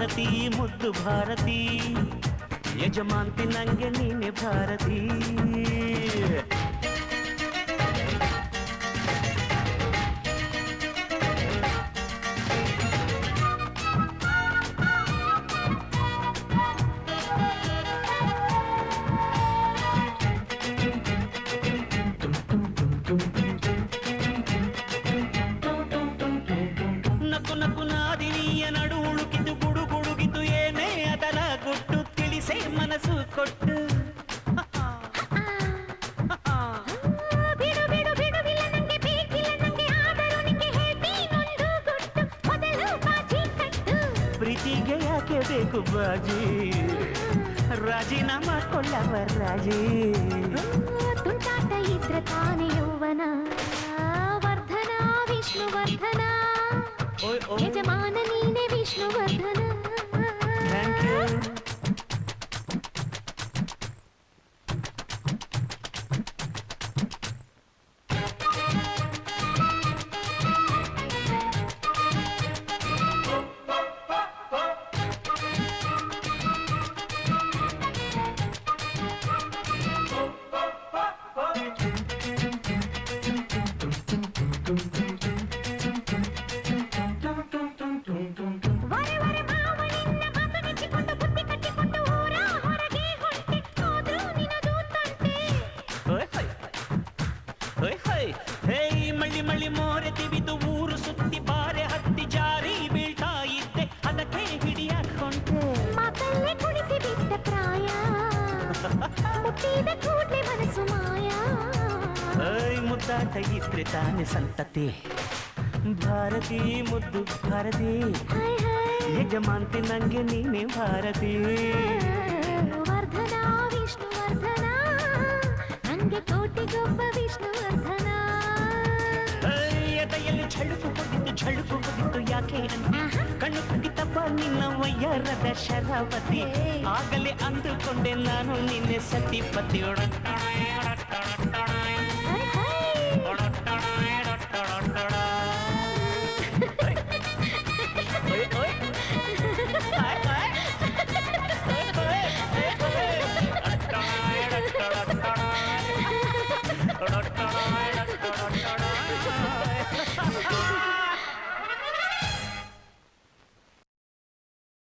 ಭಾರತಿ ಮುದ್ದು ಭಾರತಿ ಯಜಮಾಂತಿ ನಂಗೆ ನೀನೆ ಭಾರತಿ ನಕ್ಕು ನಕ್ಕು ನಾದಿನಿಯ ನಡು ಉಳುಕಿತು ಗುಡು ಗುಡುಗಿತು ಏನೇ ಅದರ ಗುಟ್ಟು ತಿಳಿಸೆ ಮನಸ್ಸು ಕೊಟ್ಟು ಪ್ರೀತಿಗೆ ಯಾಕೆ ಬೇಕು ಬಾಜಿ ರಾಜೀನಾಮಾ ಕೊಳ್ಳವ ರಾಜಿ ತುಂಟಾಟ ಇದ್ರೆ ತಾನೇ ಯೌವನ ವರ್ಧನ ವಿಷ್ಣುವರ್ಧನ ಯಜಮಾನ ನೀನೆ ವಿಷ್ಣುವರ್ಧನ ಥ್ಯಾಂಕ್ ಯು ಮಳ್ಳಿ ಮಳ್ಳಿ ಮೋರೆ ತಿವಿದು ಊರು ಸುತ್ತಿ ಬಾರೆ ಹತ್ತಿ ಜಾರಿ ಬೀಳ್ತಾ ಇದ್ದೆ ಅದಕ್ಕೆ ಹಿಡಿಯಾಕೊಂಡೆ ಮಕ್ಕಳೇ ಕುಡಿಸಿ ಬಿಟ್ಟ ಪ್ರಾಯ ಮುಟ್ಟಿದ ಕೂಡಲೇ ಮನಸ್ಸು ಮಾಯ ಮುದ್ದಾಟ ಇದ್ರೆ ತಾನೆ ಸಂತತಿ ಭಾರತಿ ಮುದ್ದು ಭಾರತಿ ಯಜಮಾಂತಿ ನಂಗೆ ನೀನೆ ಭಾರತಿ ವರ್ಧನ ವಿಷ್ಣುವರ್ಧನ ನಂಗೆ ಕೋಟಿಗೊಬ್ಬ ವಿಷ್ಣುವರ್ಧನ ಎದೆಯಲ್ಲಿ ಝಳುಕು ಹೋಗಿತ್ತು ಯಾಕೆ ಕಣ್ಣು ಕುಗಿತಪ್ಪ ನಿನ್ನ ವಯ್ಯಾರದ ಶರಾವತಿ ಆಗಲೇ ಅಂದುಕೊಂಡೆ ನಾನು ನಿನ್ನೆ ಸತಿಪತಿಯೊಡ